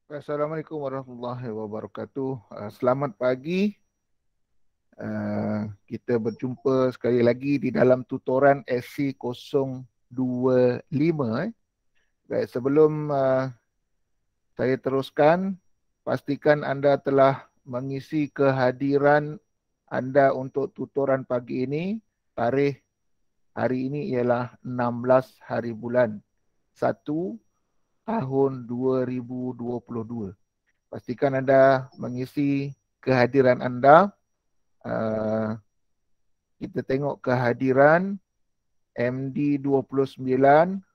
Assalamualaikum warahmatullahi wabarakatuh. Selamat pagi. Kita berjumpa sekali lagi di dalam tutoran SC025. Baik, sebelum saya teruskan, pastikan anda telah mengisi kehadiran anda untuk tutoran pagi ini. Tarikh hari ini ialah 16 hari bulan 1 tahun 2022. Pastikan anda mengisi kehadiran anda. Kita tengok kehadiran MD 29.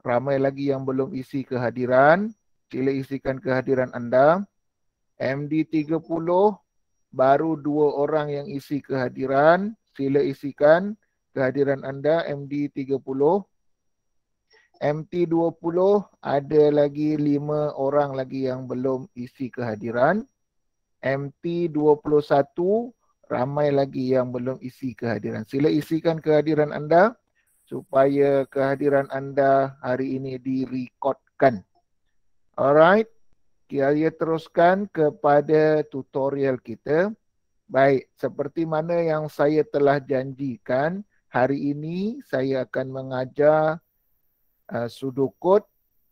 Ramai lagi yang belum isi kehadiran. Sila isikan kehadiran anda. MD 30. Baru 2 orang yang isi kehadiran. Sila isikan kehadiran anda MD 30. MT 20 ada lagi 5 orang lagi yang belum isi kehadiran. MT 21 ramai lagi yang belum isi kehadiran. Sila isikan kehadiran anda supaya kehadiran anda hari ini direkodkan. Alright, kita teruskan kepada tutorial kita. Baik, seperti mana yang saya telah janjikan, hari ini saya akan mengajar sudukut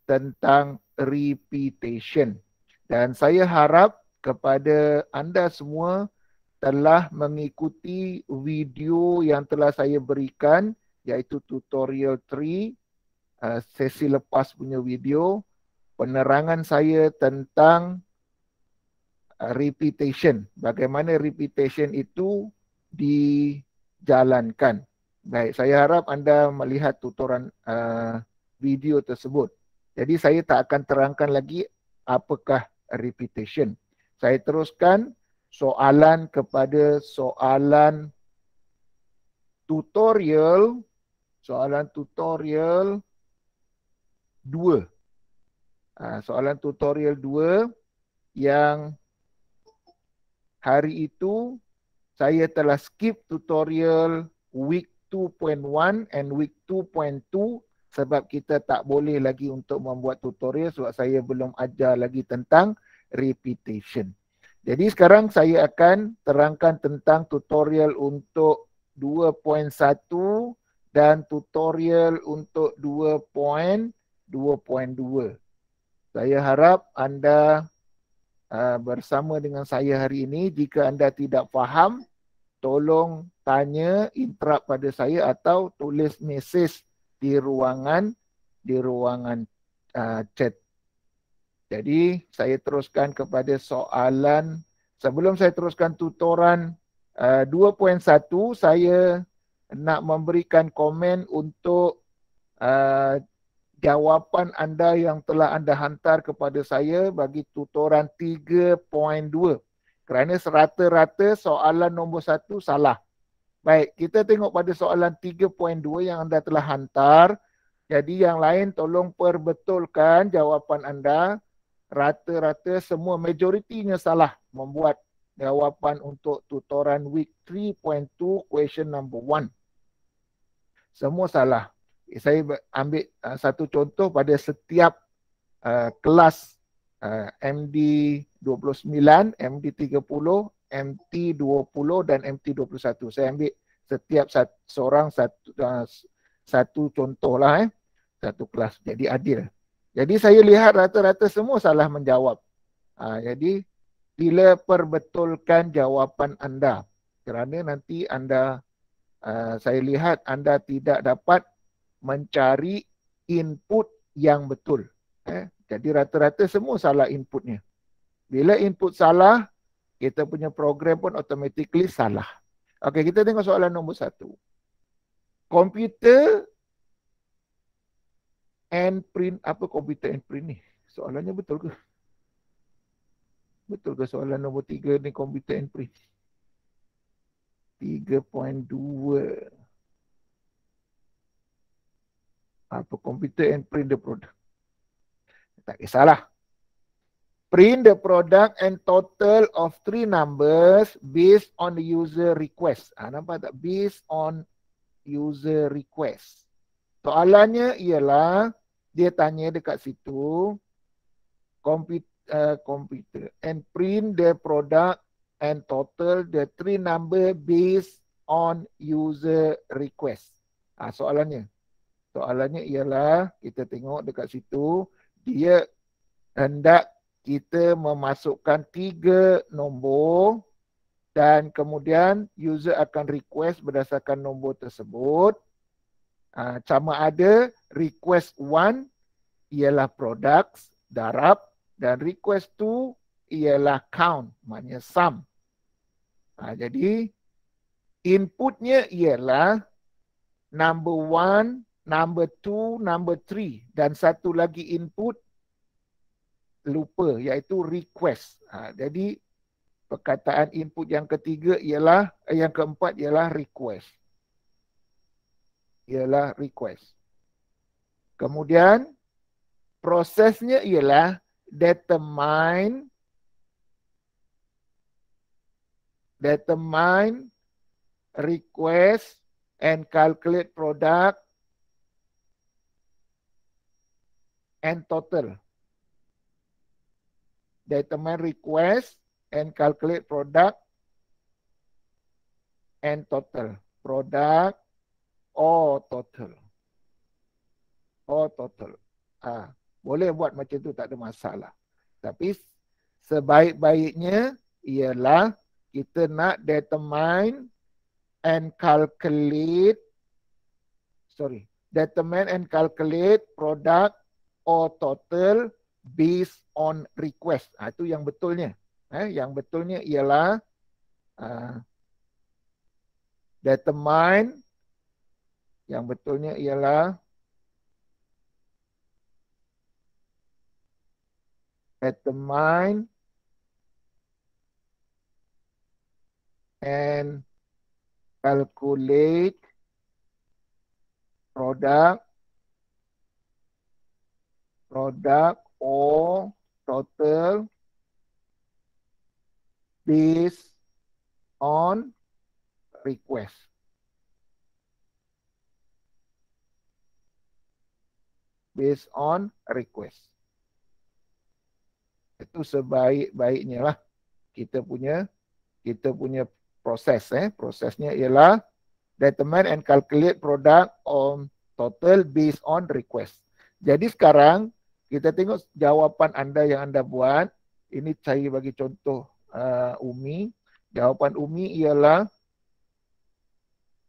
tentang repetition. Dan saya harap kepada anda semua telah mengikuti video yang telah saya berikan, iaitu tutorial 3, sesi lepas punya video, penerangan saya tentang repetition. Bagaimana repetition itu dijalankan. Baik, saya harap anda melihat tutoran video tersebut. Jadi saya tak akan terangkan lagi apakah repetition. Saya teruskan soalan kepada soalan tutorial 2. Soalan tutorial 2 yang hari itu saya telah skip tutorial week 2.1 and week 2.2 sebab kita tak boleh lagi untuk membuat tutorial sebab saya belum ajar lagi tentang repetition. Jadi sekarang saya akan terangkan tentang tutorial untuk 2.1 dan tutorial untuk 2.2. Saya harap anda bersama dengan saya hari ini. Jika anda tidak faham, tolong tanya, interrupt pada saya atau tulis mesej di ruangan chat. Jadi saya teruskan kepada soalan. Sebelum saya teruskan tutoran 2.1, saya nak memberikan komen untuk jawapan anda yang telah anda hantar kepada saya bagi tutoran 3.2. Kerana serata-rata soalan nombor 1 salah. Baik, kita tengok pada soalan 3.2 yang anda telah hantar. Jadi yang lain tolong perbetulkan jawapan anda. Rata-rata semua, majoritinya salah membuat jawapan untuk tutoran week 3.2 question number 1. Semua salah. Saya ambil satu contoh pada setiap kelas MD 29, MD 30, MT 20 dan MT 21. Saya ambil setiap seorang satu contoh lah, satu kelas. Jadi adil. Jadi saya lihat rata-rata semua salah menjawab. Jadi sila perbetulkan jawapan anda. Kerana nanti anda, saya lihat anda tidak dapat mencari input yang betul. Jadi rata-rata semua salah inputnya. Bila input salah, kita punya program pun automatically salah. Okey, kita tengok soalan nombor 1. Computer and print. Apa computer and print ni? Soalannya betul ke? Betul ke soalan nombor 3 ni computer and print? 3.2. Apa computer and print the product? Tak kisahlah. Print the product and total of 3 numbers based on the user request. Nampak tak? Based on user request. Soalannya ialah, dia tanya dekat situ, computer and print the product and total the three number based on user request. Soalannya ialah kita tengok dekat situ, dia hendak kita memasukkan 3 nombor dan kemudian user akan request berdasarkan nombor tersebut. Sama ada request 1 ialah products, darab, dan request 2 ialah count, maknanya sum. Jadi inputnya ialah number 1, number 2, number 3 dan satu lagi input lupa iaitu request. Jadi perkataan input yang ketiga ialah yang keempat ialah request. Kemudian prosesnya ialah determine request and calculate product and total. Determine request and calculate product and total. Product or total. Boleh buat macam tu, tak ada masalah. Tapi sebaik-baiknya ialah kita nak determine and calculate product or total based on request. Itu yang betulnya. Yang betulnya ialah determine and calculate product or total based on request. Itu sebaik-baiknya lah kita punya proses. Prosesnya ialah determine and calculate product on total based on request. Jadi sekarang kita tengok jawapan anda yang anda buat. Ini saya bagi contoh Umi. Jawapan Umi ialah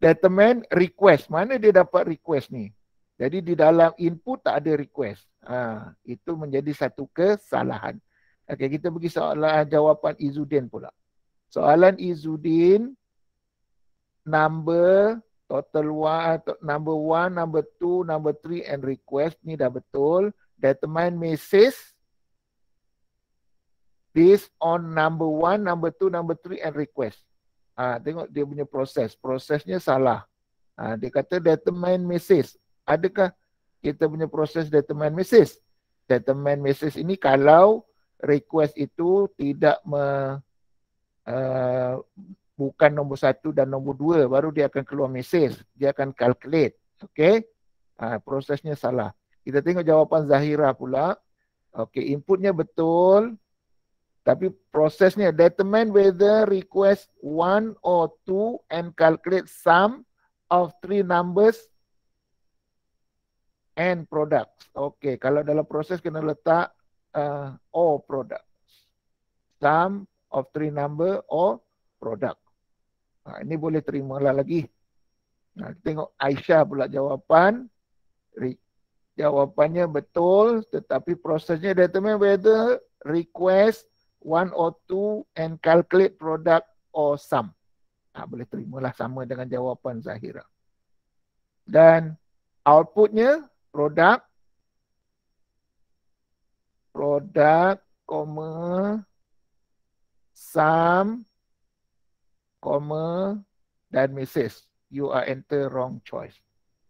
determine request. Mana dia dapat request ni? Jadi di dalam input tak ada request. Itu menjadi satu kesalahan. Okey, kita pergi soalan jawapan Izzuddin pula. Soalan Izzuddin, number total number 1, number 2, number 3 and request ni dah betul. Determine message based on number 1, number 2, number 3 and request. Tengok dia punya proses. Prosesnya salah. Dia kata determine message. Adakah kita punya proses determine message? Determine message ini kalau request itu tidak bukan nombor 1 dan nombor 2, baru dia akan keluar message. Dia akan calculate. Okey. Prosesnya salah. Kita tengok jawapan Zahira pula. Okey, inputnya betul. Tapi prosesnya determine whether request 1 or 2 and calculate sum of 3 numbers and products. Okey, kalau dalam proses kena letak or products. Sum of 3 number or product. Ini boleh terimalah lagi. Tengok Aisyah pula jawapan. Jawapannya betul, tetapi prosesnya determine whether request 1 or 2 and calculate product or sum. Boleh terimalah sama dengan jawapan Zahira. Dan outputnya product, sum, dan message. You are enter wrong choice.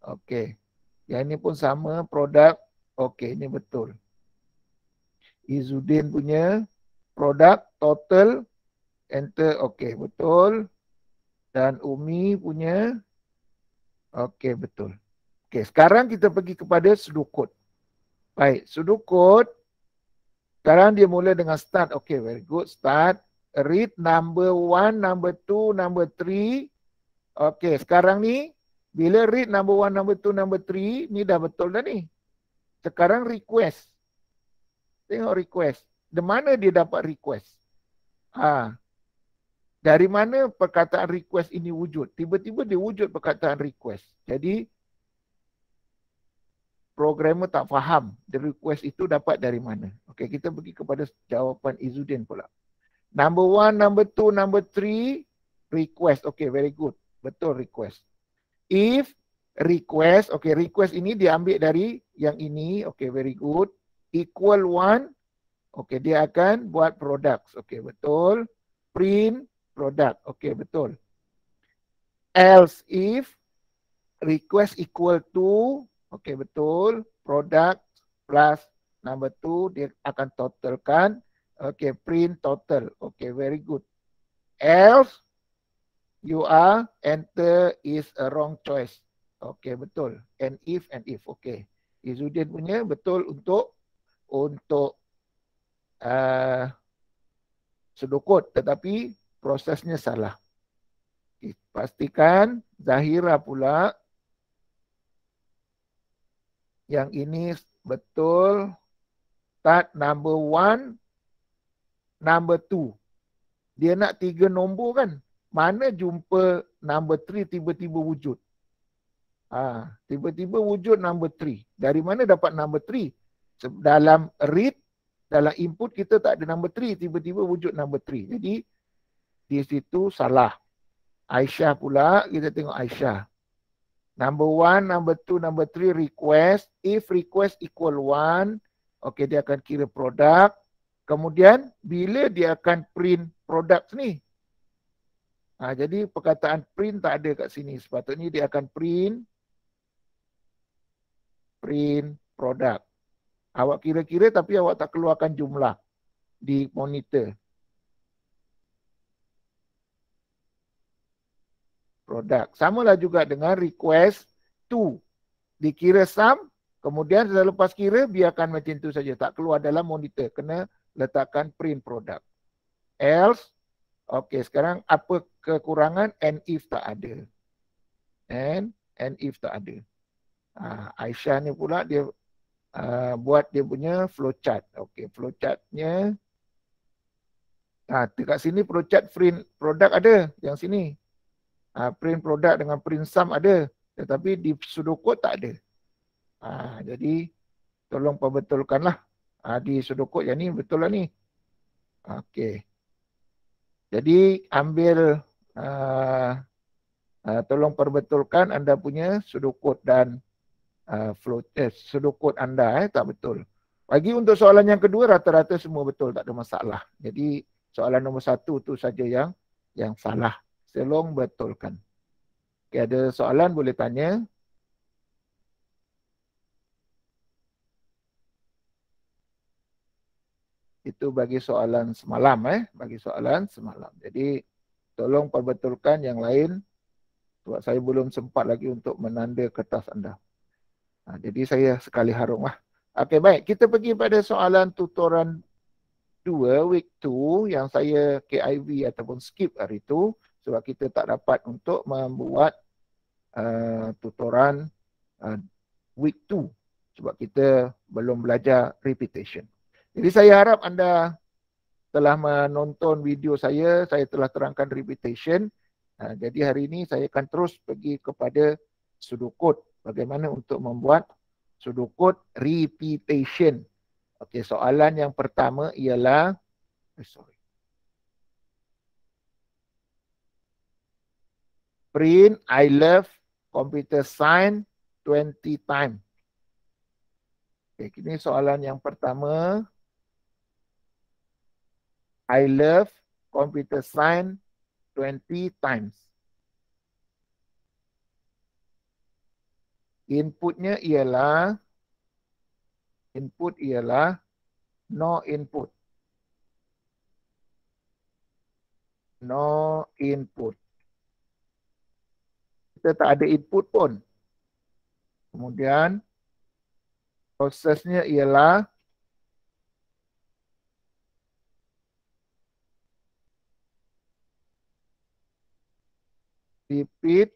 Okey. Yang ini pun sama, produk. Okey, ini betul. Izzuddin punya produk, total, enter. Okey, betul. Dan Umi punya, okey, betul. Okey, sekarang kita pergi kepada sudut kod. Baik, sudut kod. Sekarang dia mula dengan start. Okay, very good. Start. Read number 1, number 2, number 3. Okay, sekarang ni, bila read number 1, number 2, number 3, ni dah betul dah ni. Sekarang request. Tengok request. Di mana dia dapat request? Dari mana perkataan request ini wujud? Tiba-tiba dia wujud perkataan request. Jadi, programmer tak faham the request itu dapat dari mana. Okey, kita pergi kepada jawapan Izzuddin pula. Number 1, number 2, number 3, request. Okey, very good. Betul request. If request, okey, request ini diambil dari yang ini. Okey, very good. Equal 1, okey, dia akan buat products. Okey, betul. Print product. Okey, betul. Else if request equal to, okey, betul. Product plus number 2, dia akan totalkan. Okey, print total. Okey, very good. Else, you are enter is a wrong choice. Okey, betul. And if. Okey. Izzuddin punya betul untuk sudukut, tetapi prosesnya salah. Okay, pastikan Zahira pula yang ini betul. Start number 1, number 2. Dia nak 3 nombor kan? Mana jumpa number 3 tiba-tiba wujud? Tiba-tiba wujud number 3. Dari mana dapat number 3? Dalam read, dalam input kita tak ada number 3. Tiba-tiba wujud number 3. Jadi, di situ salah. Aisyah pula, kita tengok Aisyah. Number 1, number 2, number 3 request. If request equal 1, okay, dia akan kira produk. Kemudian, bila dia akan print produk ni? Jadi, perkataan print tak ada kat sini. Sepatutnya dia akan print produk. Awak kira-kira tapi awak tak keluarkan jumlah di monitor. Produk. Samalah juga dengan request to. Dikira sum, kemudian selepas kira biarkan macam tu saja. Tak keluar dalam monitor. Kena letakkan print produk. Else, okey, sekarang apa kekurangan? And if tak ada. And if tak ada. Aisyah ni pula dia buat dia punya flowchart. Okey, flowchartnya dekat sini flowchart print produk ada yang sini. Print produk dengan print sum ada, tetapi di sudokod tak ada. Jadi tolong perbetulkanlah. Di sudokod yang ni betul lah ni. Okey. Jadi ambil tolong perbetulkan anda punya sudokod dan sudokod anda tak betul. Bagi untuk soalan yang kedua rata-rata semua betul, tak ada masalah. Jadi soalan nombor 1 tu saja yang salah. Tolong betulkan. Okay, ada soalan boleh tanya. Itu bagi soalan semalam bagi soalan semalam. Jadi tolong perbetulkan yang lain sebab saya belum sempat lagi untuk menanda kertas anda. Jadi saya sekali harumlah. Okey, baik, kita pergi pada soalan tutoran 2 week 2 yang saya KIV ataupun skip hari itu sebab kita tak dapat untuk membuat tutoran week 2 sebab kita belum belajar repetition. Jadi saya harap anda telah menonton video saya telah terangkan repetition. Jadi hari ini saya akan terus pergi kepada sudokod. Bagaimana untuk membuat sudokod repetition. Okey, soalan yang pertama ialah print I love computer science 20 times. Okey, ini soalan yang pertama. I love computer science 20 times. Inputnya ialah no input. No input. Kita tak ada input pun. Kemudian prosesnya ialah repeat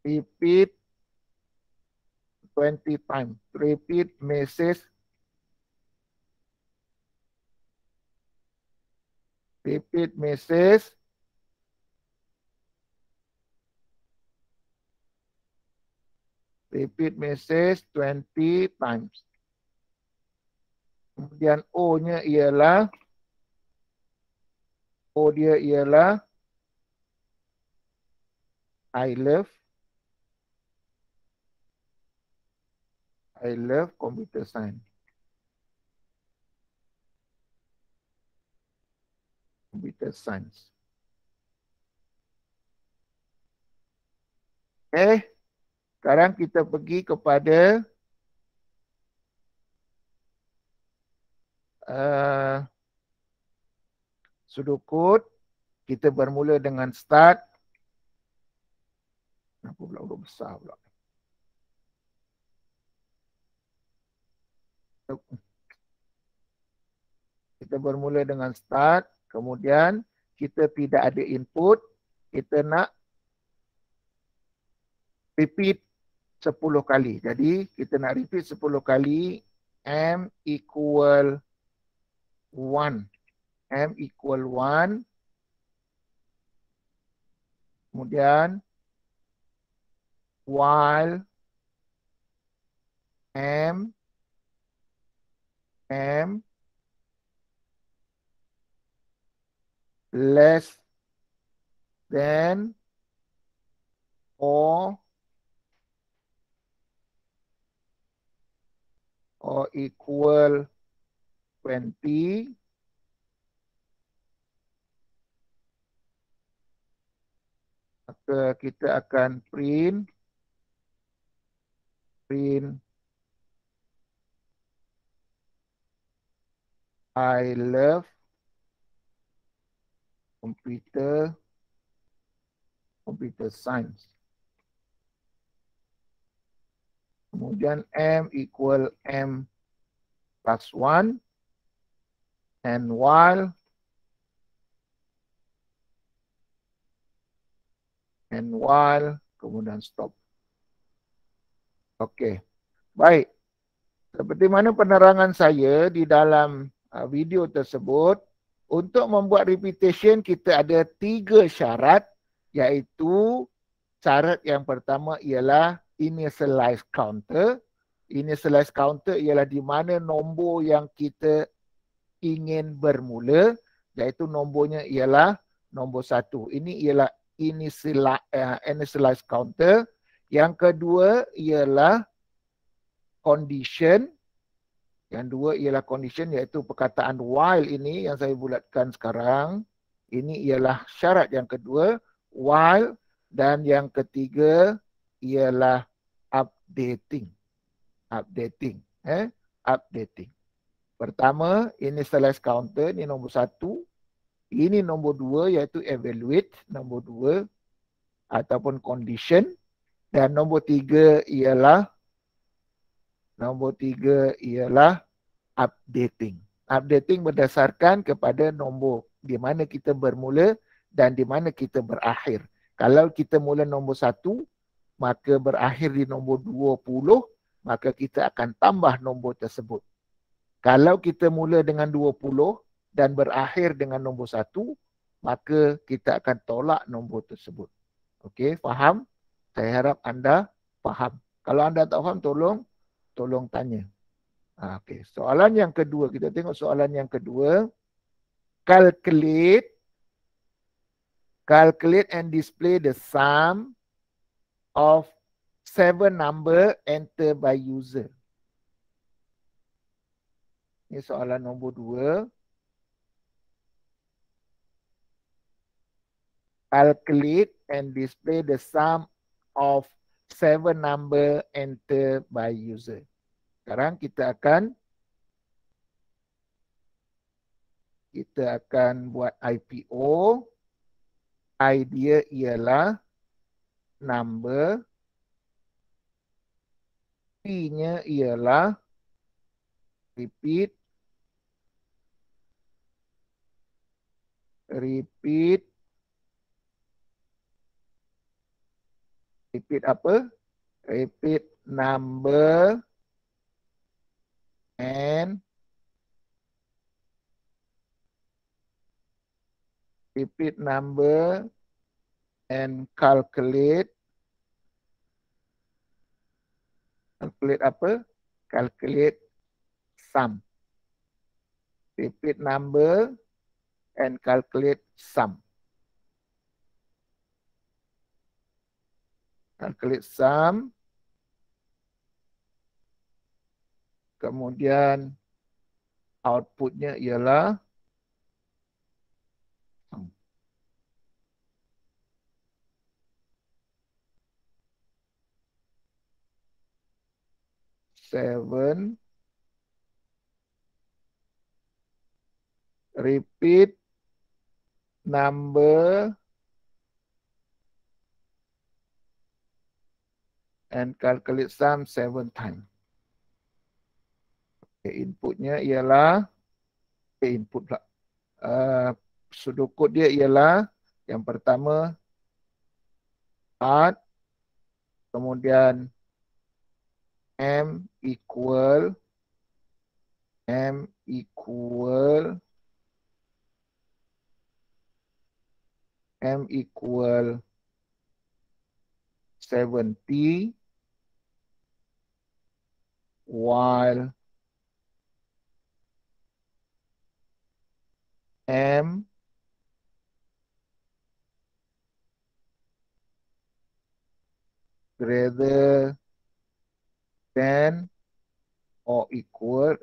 repeat 20 times. Repeat message. Repeat message. Repeat message 20 times. Kemudian O-nya ialah O dia ialah I love computer science. Computer science. Sekarang kita pergi kepada sudukut. Kita bermula dengan start. Kenapa pula huruf besar pula? Kita bermula dengan start. Kemudian kita tidak ada input. Kita nak repeat 10 kali. Jadi kita nak repeat 10 kali. M equal 1. M equal 1. Kemudian while M less than or equal 20, maka kita akan print I love computer science. Kemudian M equal M plus 1 and while kemudian stop. Okey. Baik. Seperti mana penerangan saya di dalam video tersebut, untuk membuat repetition kita ada 3 syarat, iaitu syarat yang pertama ialah initialize counter. Initialize counter ialah di mana nombor yang kita ingin bermula, iaitu nombornya ialah nombor 1. Ini ialah initialize counter. Yang kedua ialah condition. Yang dua ialah condition, iaitu perkataan while ini yang saya bulatkan sekarang. Ini ialah syarat yang kedua, while. Dan yang ketiga ialah updating. Updating. Pertama, initialize counter, ini nombor 1. Ini nombor 2, iaitu evaluate, nombor 2. Ataupun condition. Dan nombor 3 ialah updating. Updating berdasarkan kepada nombor di mana kita bermula dan di mana kita berakhir. Kalau kita mula nombor 1, maka berakhir di nombor 20, maka kita akan tambah nombor tersebut. Kalau kita mula dengan 20 dan berakhir dengan nombor 1, maka kita akan tolak nombor tersebut. Okey, faham? Saya harap anda faham. Kalau anda tak faham, tolong tanya. Okey, soalan yang kedua, kita tengok soalan yang kedua. Calculate and display the sum of 7 number entered by user. Ini soalan nombor 2. Calculate and display the sum of 7 number entered by user. Sekarang kita akan buat IPO. Idea ialah number. P-nya ialah repeat. Repeat apa? Repeat number and calculate apa? Calculate sum. Repeat number and calculate sum. Calculate sum. Kemudian outputnya ialah 7. Repeat number and calculate sum 7 times. Okay, inputnya ialah input pula. Sudut kod dia ialah yang pertama start, kemudian M equal 70 while M greater than or equal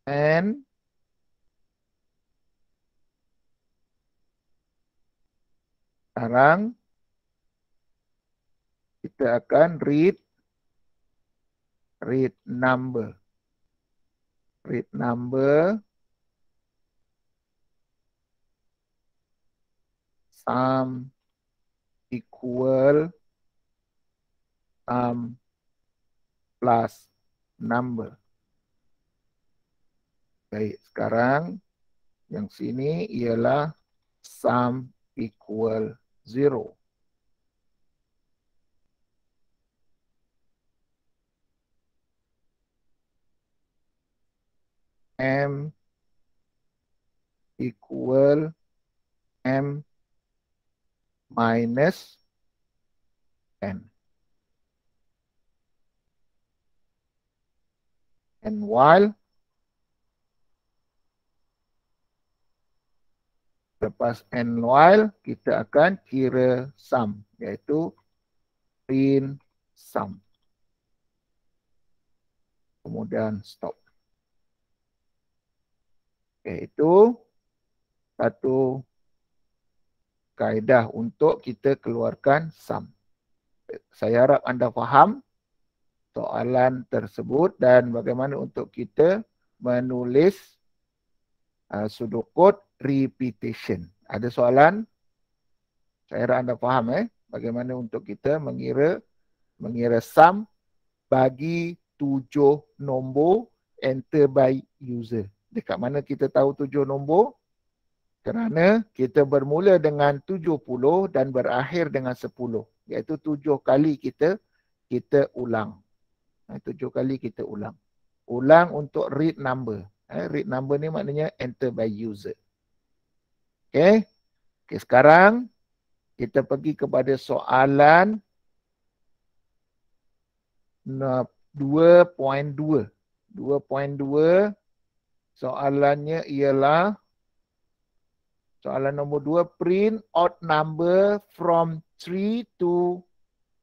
N. Sekarang kita akan read number. Read number sum equal sum plus number. Baik, sekarang yang sini ialah sum equal 0. M equal M minus N. And while lepas and while kita akan kira sum, iaitu print sum. Kemudian stop. Okay, itu satu kaedah untuk kita keluarkan sum. Saya harap anda faham soalan tersebut dan bagaimana untuk kita menulis sudut kod repetition. Ada soalan? Saya harap anda faham bagaimana untuk kita mengira sum bagi 7 nombor enter by user. Dekat mana kita tahu 7 nombor? Kerana kita bermula dengan 70 dan berakhir dengan 10. Iaitu 7 kali kita ulang. 7 kali kita ulang. Ulang untuk read number. Read number ni maknanya enter by user. Okay. Okay, sekarang kita pergi kepada soalan 2.2. 2.2 soalannya ialah soalan nombor 2, print odd number from 3 to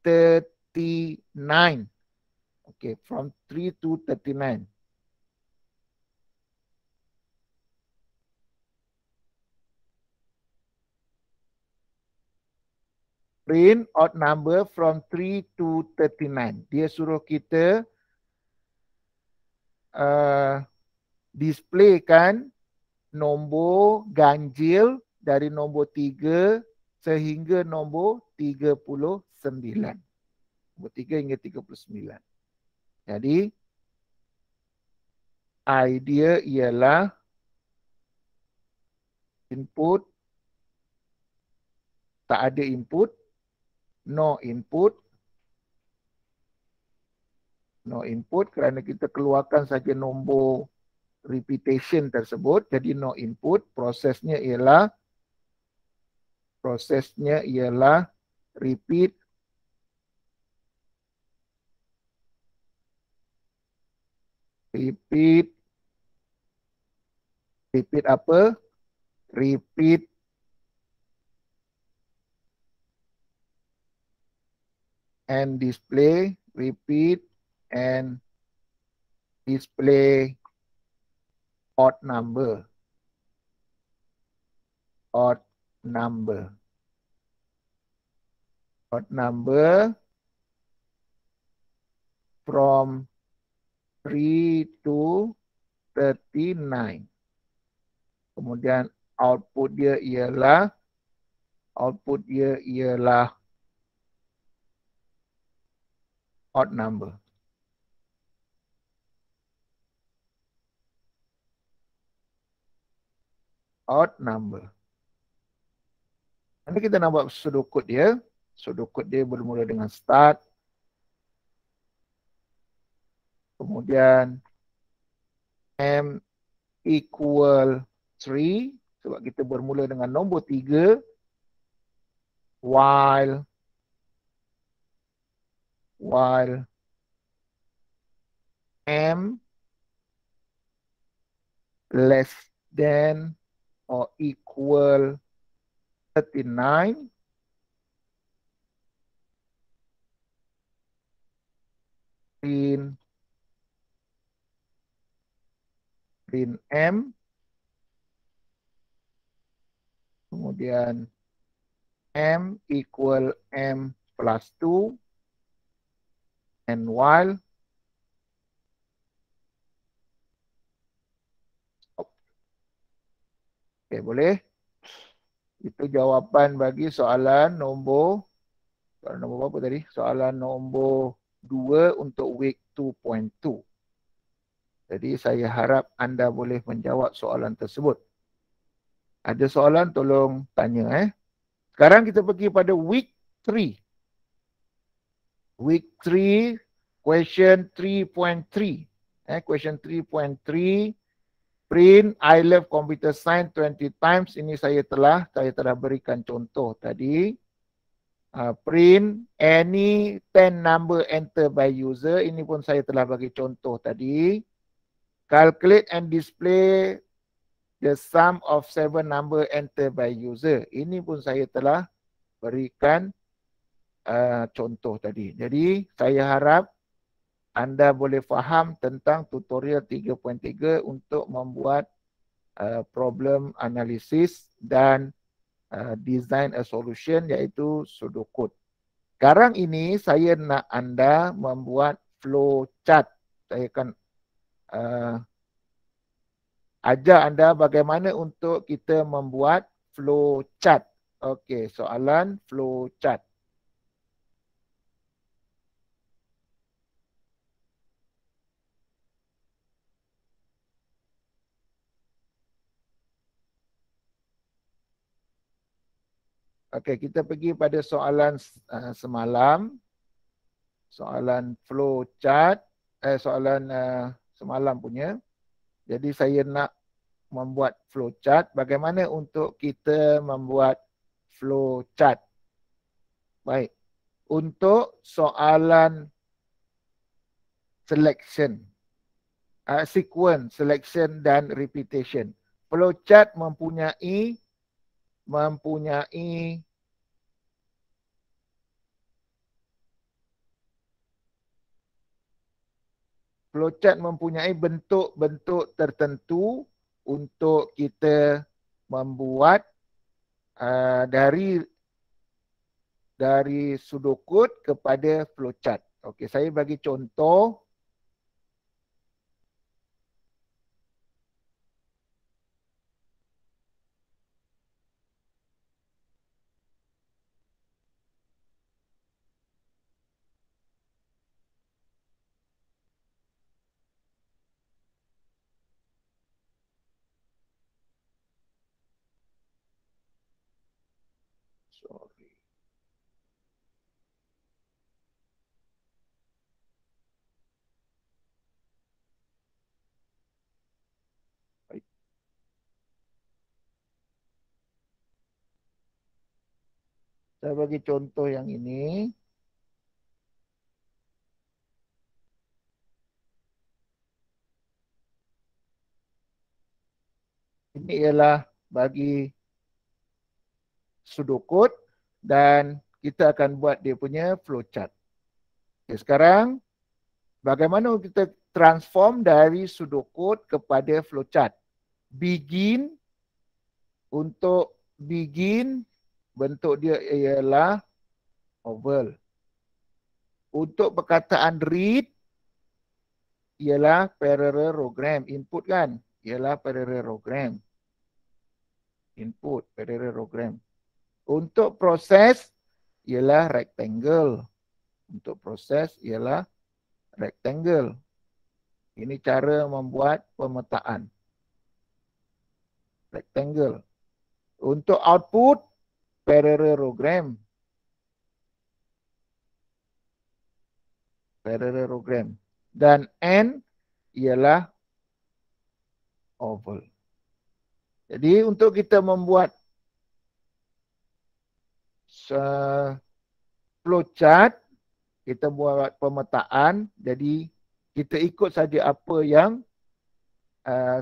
39. Okay, from 3 to 39. Print odd number from 3 to 39. Dia suruh kita displaykan nombor ganjil dari nombor 3 sehingga nombor 39. Nombor 3 hingga 39. Jadi, idea ialah input, tak ada input, no input, no input kerana kita keluarkan saja nombor repetition tersebut. Jadi no input, prosesnya ialah repeat apa? Repeat and display, repeat and display odd number. Odd number from 3 to 39. Kemudian output dia ialah odd number. Odd number. Nanti kita nak buat pseudocode dia. Pseudocode dia bermula dengan start. Kemudian M equal 3. Sebab kita bermula dengan nombor 3. While M less than or equal 39. Print M. Kemudian M equal M plus 2. And while okay, boleh. Itu jawapan bagi soalan nombor berapa tadi? Soalan nombor 2 untuk week 2.2. Jadi saya harap anda boleh menjawab soalan tersebut. Ada soalan tolong tanya. Sekarang kita pergi pada week 3. Week 3, question 3.3. Question 3.3. Print I love computer science 20 times. Ini saya telah berikan contoh tadi. Print any 10 number enter by user. Ini pun saya telah bagi contoh tadi. Calculate and display the sum of 7 number enter by user. Ini pun saya telah berikan contoh tadi. Jadi saya harap anda boleh faham tentang tutorial 3.3 untuk membuat problem analisis dan design a solution iaitu pseudocode. Sekarang ini saya nak anda membuat flow chart. Saya akan ajar anda bagaimana untuk kita membuat flow chart. Okey, soalan flow chart. Okey, kita pergi pada soalan semalam. Soalan flow chart. Soalan semalam punya. Jadi saya nak membuat flow chart. Bagaimana untuk kita membuat flow chart? Baik. Untuk soalan selection. Sequence, selection dan repetition. Flow chart mempunyai flowchart mempunyai bentuk-bentuk tertentu untuk kita membuat dari pseudocode kepada flowchart. Okey, saya bagi contoh. Saya bagi contoh yang ini. Ini ialah bagi pseudocode dan kita akan buat dia punya flowchart. Okay, sekarang bagaimana kita transform dari pseudocode kepada flowchart? Begin, untuk begin bentuk dia ialah oval. Untuk perkataan read ialah parallelogram. Input kan? Ialah parallelogram. Input parallelogram. Untuk proses ialah rectangle. Untuk proses ialah rectangle. Ini cara membuat pemetaan. Rectangle. Untuk output parallelogram. Parallelogram. Dan N ialah oval. Jadi untuk kita membuat flowchart, kita buat pemetaan, jadi kita ikut saja apa yang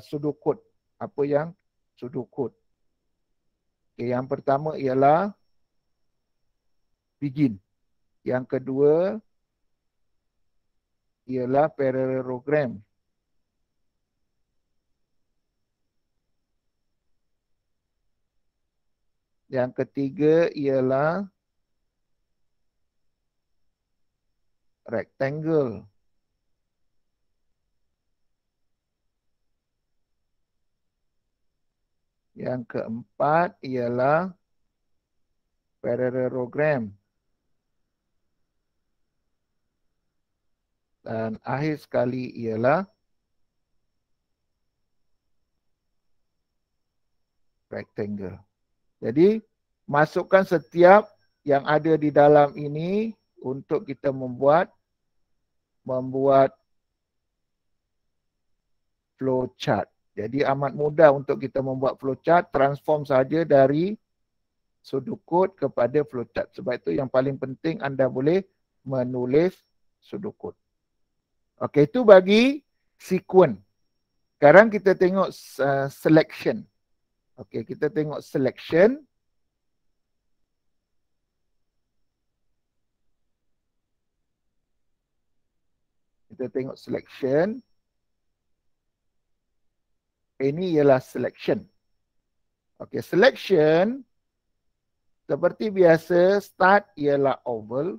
pseudocode. Apa yang pseudocode. Okay, yang pertama ialah begin. Yang kedua ialah parallelogram. Yang ketiga ialah rectangle. Yang keempat ialah parallelogram. Dan akhir sekali ialah rectangle. Jadi masukkan setiap yang ada di dalam ini untuk kita membuat flowchart. Jadi amat mudah untuk kita membuat flowchart, transform saja dari pseudocode kepada flowchart. Sebab itu yang paling penting anda boleh menulis pseudocode. Okey, itu bagi sequence. Sekarang kita tengok selection. Okey, kita tengok selection. Kita tengok selection. Ini ialah selection. Okey, selection seperti biasa, start ialah oval.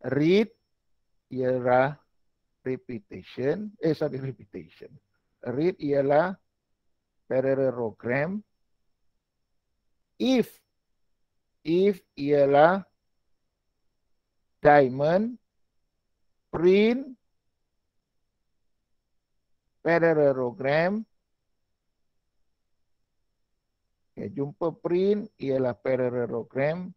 Read ialah repetition. Repetition. Read ialah parallelogram. If ialah diamond. Print parallelogram. Okay, jumpa print ialah parallelogram.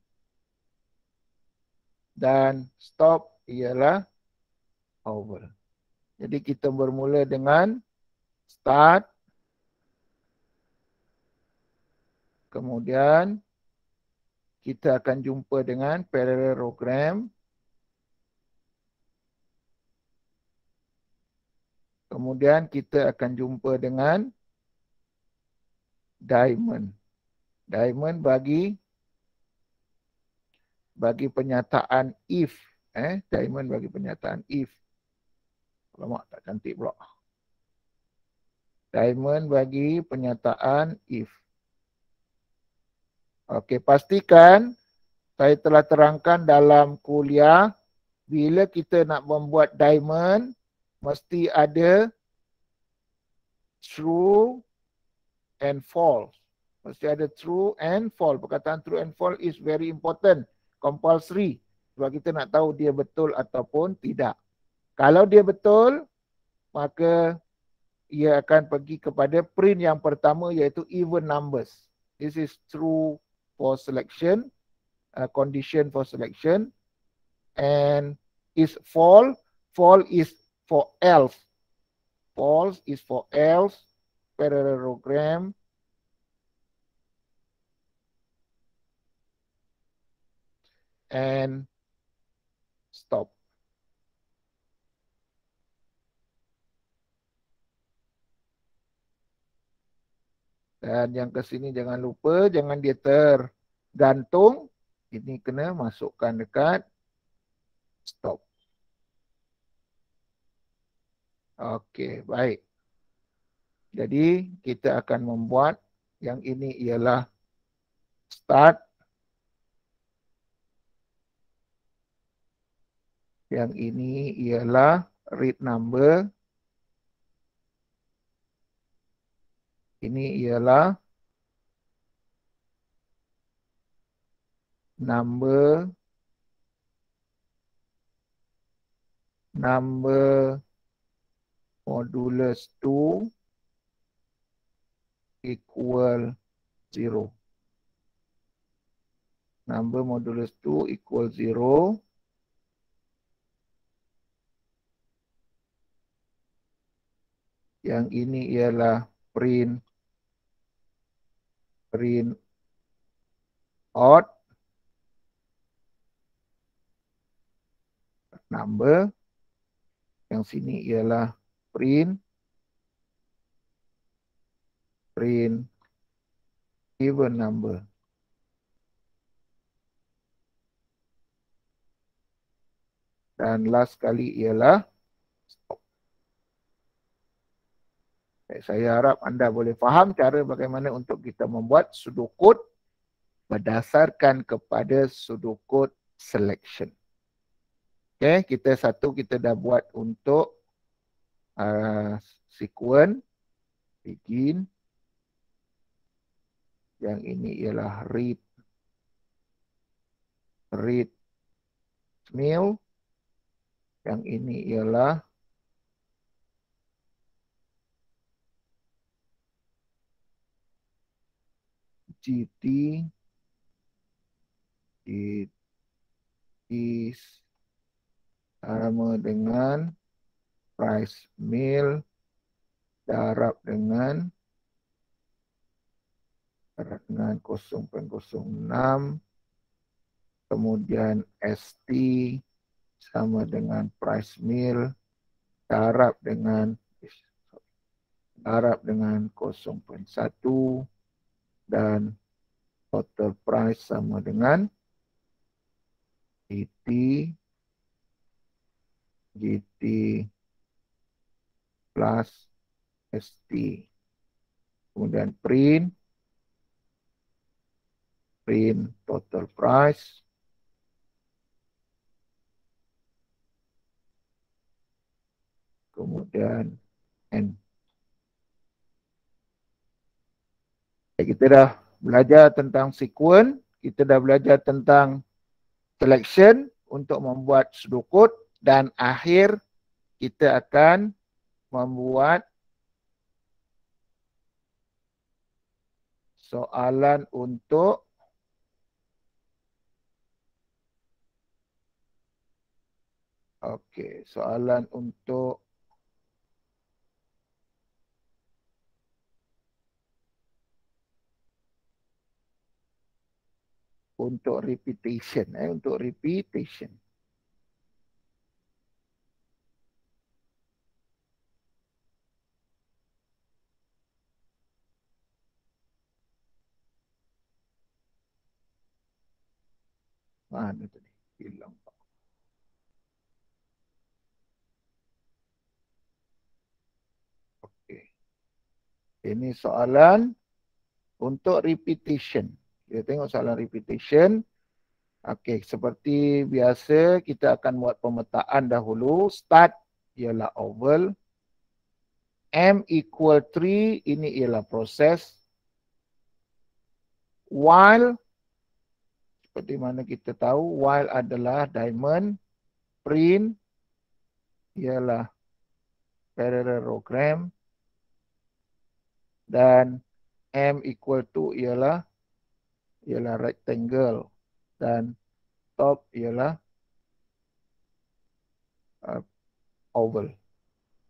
Dan stop ialah oval. Jadi kita bermula dengan start. Kemudian kita akan jumpa dengan parallelogram. Kemudian kita akan jumpa dengan diamond. Diamond bagi penyataan if. Diamond bagi penyataan if. Alamak, tak cantik pula. Diamond bagi penyataan if. Okey, pastikan saya telah terangkan dalam kuliah, bila kita nak membuat diamond, mesti ada true and false. Mesti ada true and false. Perkataan true and false is very important. Compulsory. Sebab kita nak tahu dia betul ataupun tidak. Kalau dia betul, maka ia akan pergi kepada print yang pertama, iaitu even numbers. This is true for selection, condition for selection. And is false. False is for else. False is for else. Parallelogram. and stop. Dan yang ke sini jangan lupa, jangan dia tergantung. Ini kena masukkan dekat stop. Okey, baik. Jadi kita akan membuat yang ini ialah start. Yang ini ialah read number. Ini ialah number modulus 2 equal 0. Number modulus 2 equal 0. Yang ini ialah print odd number. Yang sini ialah print even number. Dan last kali ialah stop. Saya harap anda boleh faham cara bagaimana untuk kita membuat sudukut berdasarkan kepada sudukut selection. Okay, kita dah buat untuk sequence begin. Yang ini ialah read mail. Yang ini ialah GT sama dengan price mail darab dengan 0.06, kemudian ST sama dengan price mail darab dengan 0.1 dan total price sama dengan GT plus ST. Kemudian print total price. Kemudian N. Kita dah belajar tentang sequence, kita dah belajar tentang selection untuk membuat sudukut, dan akhir kita akan membuat soalan untuk soalan untuk repetition, untuk repetition. Mana tadi? Hilang. Okey. Ini soalan untuk repetition. Kita tengok soalan repetition. Okey, seperti biasa kita akan buat pemetaan dahulu. Start ialah oval. M equal 3, ini ialah proses. While, seperti mana kita tahu, while adalah diamond. Print ialah parallelogram. Dan M equal to ialah rectangle. Dan top ialah oval.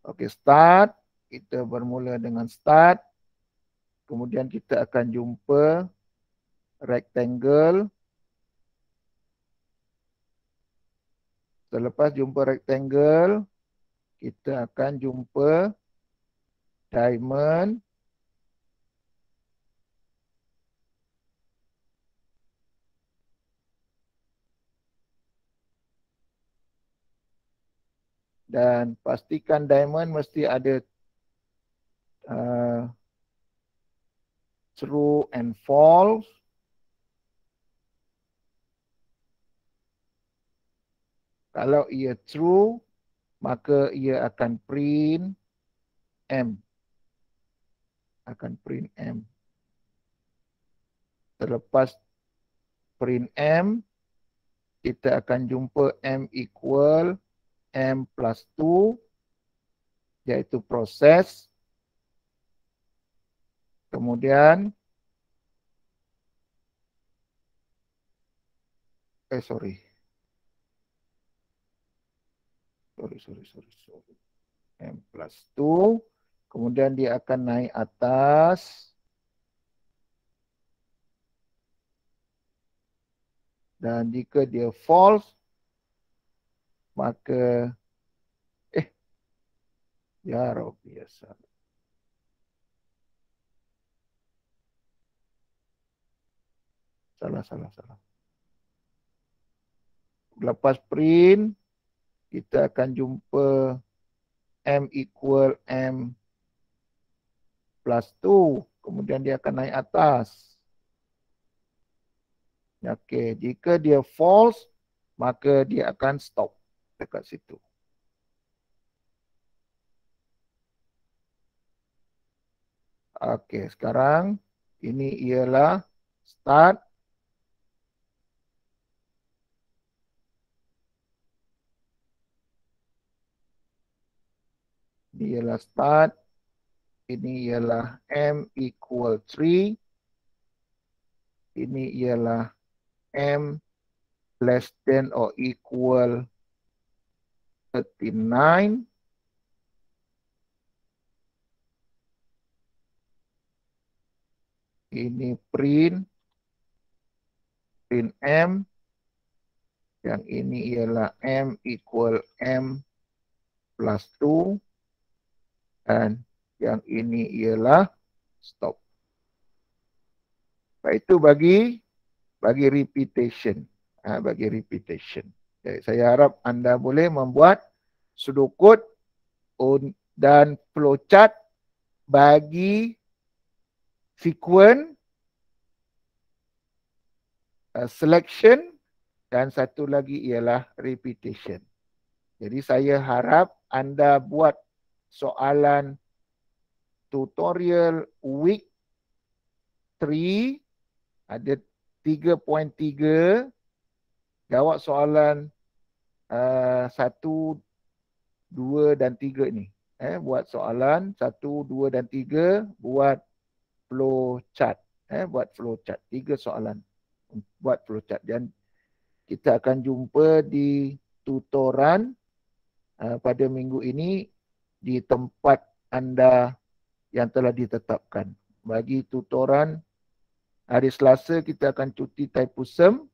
Okey, start. Kita bermula dengan start. Kemudian kita akan jumpa rectangle. Selepas jumpa rectangle, kita akan jumpa diamond. Dan pastikan diamond mesti ada true and false. Kalau ia true, maka ia akan print M. Akan print M. Terlepas print M, kita akan jumpa M equal M plus 2, iaitu proses. Kemudian, sorry. M plus 2. Kemudian dia akan naik atas. Dan jika dia false, maka ya Rabbi, biasa. Salah. Lepas print, kita akan jumpa M equal M plus 2. Kemudian dia akan naik atas. Okey, jika dia false, maka dia akan stop dekat situ. Okey, sekarang ini ialah start. Ini ialah start. Ini ialah M equal 3. Ini ialah M less than or equal 39. Ini print M. Yang ini ialah M equal M plus 2. Dan yang ini ialah stop. Itu bagi repetition. Bagi repetition. Jadi saya harap anda boleh membuat sudokod dan flowchart bagi sequence, selection, dan satu lagi ialah repetition. Jadi saya harap anda buat soalan tutorial week 3, ada 3.3, jawab soalan 1, 2 dan 3 ni. Buat soalan 1, 2 dan 3, buat flow chart. Buat flow chart. 3 soalan. Buat flow chart. Dan kita akan jumpa di tutoran pada minggu ini di tempat anda yang telah ditetapkan. Bagi tutoran hari Selasa kita akan cuti Taipusam.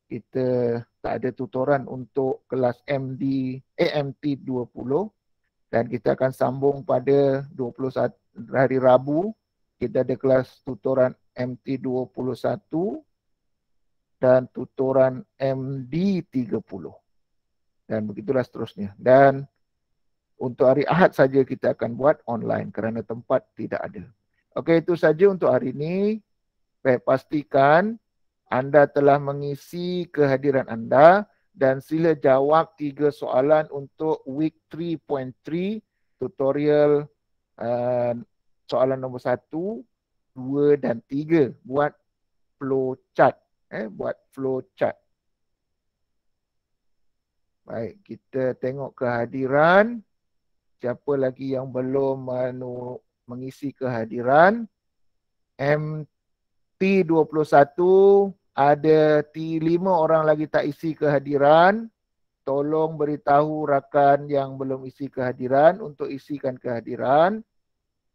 Kita tak ada tutoran untuk kelas AMT 20 dan kita akan sambung pada 21 hari Rabu. Kita ada kelas tutoran MT 21 dan tutoran MD 30. Dan begitulah seterusnya. Dan untuk hari Ahad saja kita akan buat online kerana tempat tidak ada. Okey, itu saja untuk hari ini. Baik, pastikan anda telah mengisi kehadiran anda dan sila jawab 3 soalan untuk week 3.3 tutorial soalan nombor 1, 2 dan 3 buat flow chart. Buat flow chart. Baik, kita tengok kehadiran. Siapa lagi yang belum mengisi kehadiran? T21 ada 5 orang lagi tak isi kehadiran. Tolong beritahu rakan yang belum isi kehadiran untuk isikan kehadiran.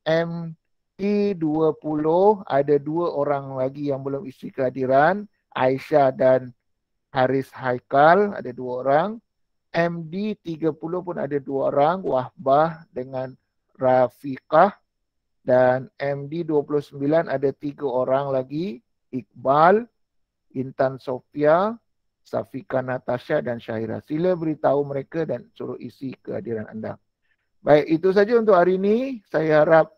MT20 ada 2 orang lagi yang belum isi kehadiran. Aisyah dan Haris Haikal ada 2 orang. MD 30 pun ada 2 orang, Wahbah dengan Rafiqah. Dan MD 29 ada 3 orang lagi, Iqbal, Intan Sofia, Safika Natasha dan Syahira. Sila beritahu mereka dan suruh isi kehadiran anda. Baik, itu saja untuk hari ini. Saya harap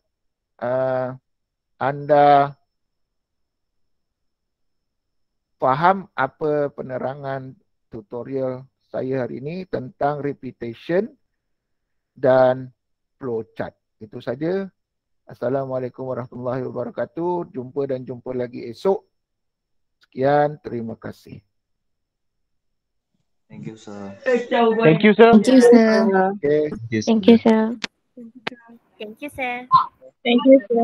anda faham apa penerangan tutorial saya hari ini tentang repetition dan flowchart. Itu saja. Assalamualaikum warahmatullahi wabarakatuh. Jumpa dan jumpa lagi esok. Sekian, terima kasih. Thank you, sir. Thank you, sir. Thank you, sir. Okay. Thank you, sir. Thank you, sir. Thank you, sir.